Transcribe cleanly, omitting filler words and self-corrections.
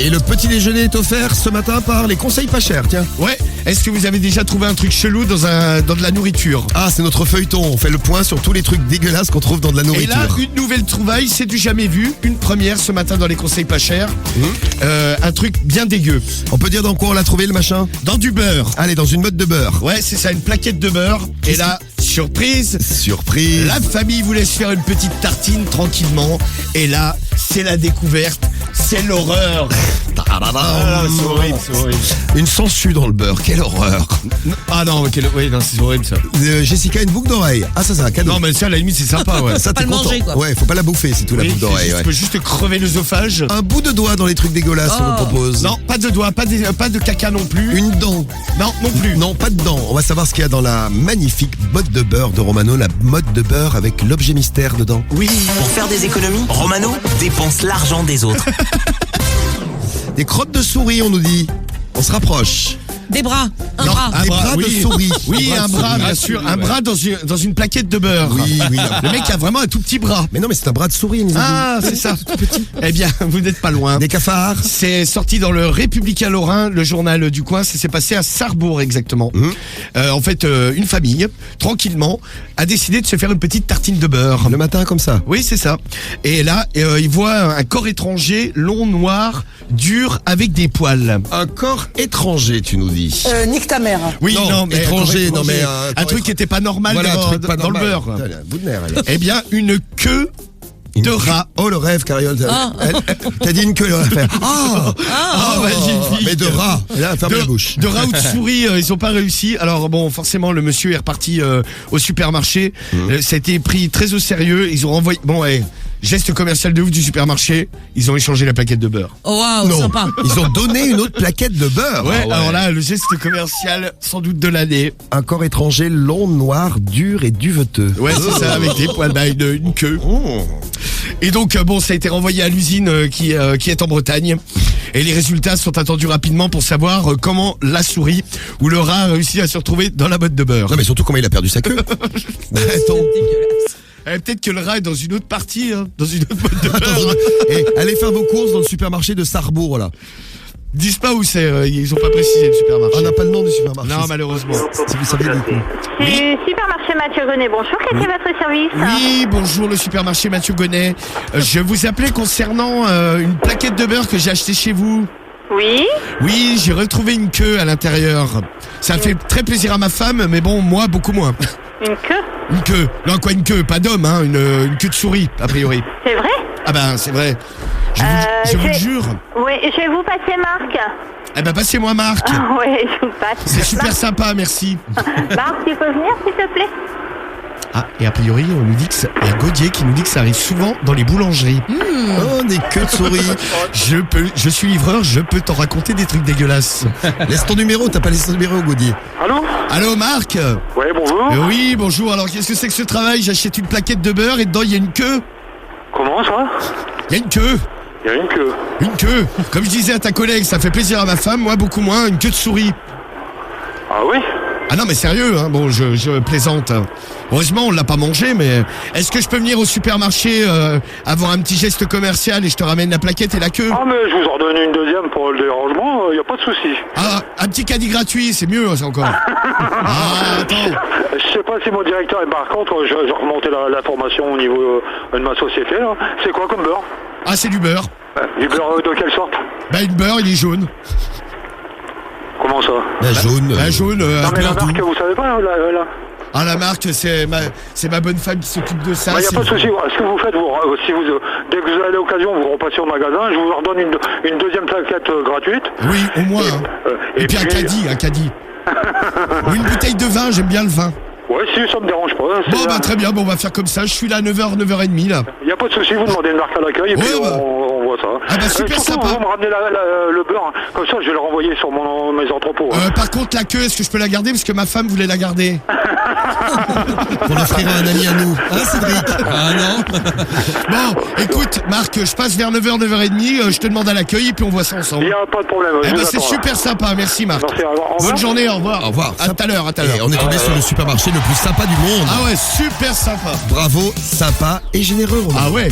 Et le petit déjeuner est offert ce matin par les conseils pas chers, tiens. Ouais, est-ce que vous avez déjà trouvé un truc chelou dans de la nourriture? Ah, c'est notre feuilleton, on fait le point sur tous les trucs dégueulasses qu'on trouve dans de la Et nourriture. là, une nouvelle trouvaille, c'est du jamais vu. Une première ce matin dans les conseils pas chers. Un truc bien dégueu. On peut dire dans quoi on l'a trouvé le machin? Dans du beurre. Allez, dans une mode de beurre. Ouais, c'est ça, une plaquette de beurre. Et là, surprise, Surprise. la famille voulait se faire une petite tartine tranquillement. Et là, c'est la découverte. C'est l'horreur. Ah, c'est horrible, c'est horrible. Une sangsue dans le beurre, quelle horreur. Ah non, oui, non, c'est horrible ça. Jessica, une boucle d'oreille. Ah, ça c'est un cadeau. Non, mais ça, à la limite, c'est sympa, ouais. Ça, pas t'es le content. manger, quoi. Ouais, faut pas la bouffer, c'est tout la Oui, boucle d'oreille. tu Ouais. peux juste te crever l'œsophage. Un bout de doigt dans les trucs dégueulasses, on vous propose. Non, pas de doigts, pas de caca non plus. Une dent. Non, non plus. Non, pas de dent. On va savoir ce qu'il y a dans la magnifique botte de beurre de Romano, la mode de beurre avec l'objet mystère dedans. Oui. Pour faire des économies, Romano dépense l'argent des autres. Des crottes de souris, on nous dit. On se rapproche. Des bras, un Non, bras. Des bras de oui. souris. Oui, un bras, bien sûr. Un bras dans une plaquette de beurre. Oui, oui. Le mec a vraiment un tout petit bras. Mais non, mais c'est un bras de souris, nous a dit. Ah, c'est ça. Eh bien, vous n'êtes pas loin. Des cafards. C'est sorti dans le Républicain Lorrain, le journal du coin. Ça s'est passé à Sarrebourg exactement. En fait, une famille, tranquillement, a décidé de se faire une petite tartine de beurre. Le matin, comme ça. Oui, c'est ça. Et là, il voit un corps étranger, long, noir, dur, avec des poils. Un corps étranger, tu nous dis. Nique ta mère. Oui, Non, mais étranger, non, mais un truc qui était pas normal Voilà, dans, un truc pas dans le normal. beurre. Putain, elle a un bout de nerf, elle. Eh bien, une queue de rat. Oh, le rêve, Cariole. Ah. T'as dit une queue, elle va faire. Ah, Ah, vas-y, mais de rat. Et là, ferme la bouche. De rat ou de souris, ils ont pas réussi. Alors bon, forcément, le monsieur est reparti au supermarché. Ça a été pris très au sérieux. Ils ont renvoyé. Bon, geste commercial de ouf du supermarché. Ils ont échangé la plaquette de beurre. Oh, waouh, Non, sympa. ils ont donné une autre plaquette de beurre. Ouais, Ah ouais. alors là, le geste commercial sans doute de l'année. Un corps étranger long, noir, dur et duveteux. Ouais, c'est ça, avec des poils, une queue. Oh. Et donc, bon, ça a été renvoyé à l'usine qui est en Bretagne. Et les résultats sont attendus rapidement pour savoir comment la souris ou le rat a réussi à se retrouver dans la botte de beurre. Non, mais surtout comment il a perdu sa queue. Bah, attends. Peut-être que le rat est dans une autre partie, hein, dans une autre botte de beurre. Attends, allez faire vos courses dans le supermarché de Sarrebourg, là. Disent pas où c'est, ils ont pas précisé le supermarché. On n'a pas le nom du supermarché. Non, malheureusement. Si vous savez, du coup. Du supermarché Mathieu Gonnet, bonjour, quel est votre service? Oui, bonjour le supermarché Mathieu Gonnet. Je vous appelais concernant une plaquette de beurre que j'ai achetée chez vous. Oui. Oui, j'ai retrouvé une queue à l'intérieur. Ça fait très plaisir à ma femme, mais bon, moi, beaucoup moins. Une queue? Une queue. Non, quoi, une queue, pas d'homme, hein, une queue de souris, a priori. C'est vrai? Ah ben, c'est vrai. Je vous le jure. Oui, je vais vous passer Marc. Eh ben, passez-moi Marc. Oui, je vous passe. C'est super sympa, merci. Marc, tu peux venir, s'il te plaît? Ah, et a priori, on nous dit que il y a Gaudier qui nous dit que ça arrive souvent dans les boulangeries. Oh, des queues de souris. Je suis livreur, je peux t'en raconter des trucs dégueulasses. Laisse ton numéro, t'as pas laissé ton numéro, Gaudier. Allô? Allô, Marc? Ouais, bonjour. Oui, bonjour. Alors, qu'est-ce que c'est que ce travail? J'achète une plaquette de beurre et dedans, il y a une queue. Comment ça? Il y a une queue. Il y a une queue. Une queue. Comme je disais à ta collègue, ça fait plaisir à ma femme, moi beaucoup moins, une queue de souris. Ah oui? Ah non mais sérieux, hein, bon je plaisante. Heureusement on l'a pas mangé, mais est-ce que je peux venir au supermarché avoir un petit geste commercial et je te ramène la plaquette et la queue? Ah mais je vous en redonne une deuxième pour le dérangement, y a pas de souci. Ah, un petit caddie gratuit, c'est mieux ça encore. Ah attends. Je sais pas si mon directeur est par contre, je vais remonter l'information au niveau de ma société là. C'est quoi comme beurre? Ah c'est du beurre. Du beurre de quelle sorte? Bah une beurre, il est jaune. Comment ça? La jaune. La jaune, Non un mais la beurre marque, doux. vous savez pas là? Ah la marque, c'est ma bonne femme qui s'occupe de ça. Bah, y a c'est- pas de souci. Ce que vous faites, si vous dès que vous avez l'occasion, vous repassez au magasin, je vous redonne une deuxième plaquette gratuite. Oui, au moins. Hein. Et puis un caddie. Ou une bouteille de vin, j'aime bien le vin. Ouais, si ça me dérange pas. Bon bah très bien, bon on va faire comme ça, je suis là à 9h, 9h30 là. Y a pas de souci, vous demandez une marque à l'accueil et Ouais, puis bah. on voit ça. Ah bah, super surtout, sympa. vous me ramenez le beurre, hein. Comme ça je vais le renvoyer sur mes entrepôts. Hein. Par contre la queue, est-ce que je peux la garder parce que ma femme voulait la garder? Pour l'offrir à un ami à nous. Hein, Cédric? Ah non? Bon, écoute Marc, je passe vers 9h, 9h30, je te demande à l'accueil et puis on voit ça Il ensemble. n'y a pas de problème. Eh je bah vous c'est attends, super sympa, merci Marc. Merci, au revoir. Bonne journée, au revoir. Au revoir. À tout à l'heure, à tout à Et l'heure. on est tombé sur le supermarché le plus sympa du monde. Ah ouais, super sympa. Bravo, sympa et généreux, Romain. Ah ouais.